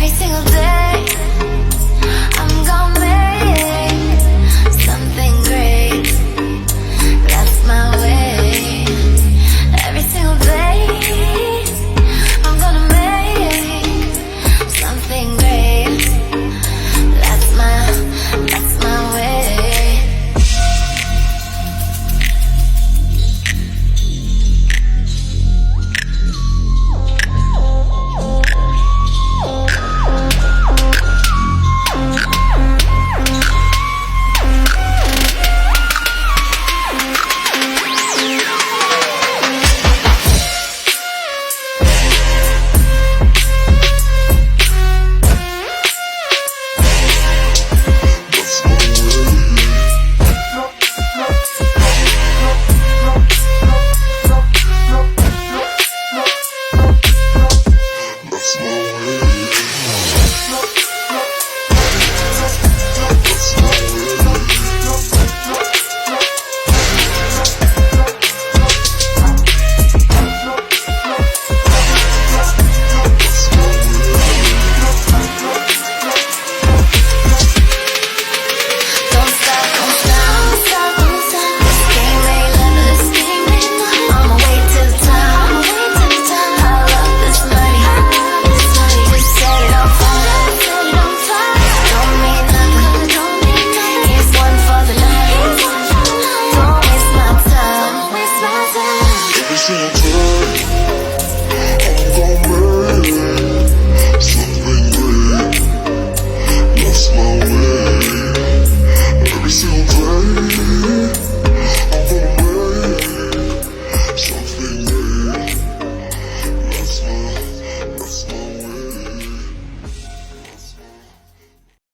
Every single day I'm gonna make something great. That's my way. Every single day I'm gonna make something great. That's my way. That's my way.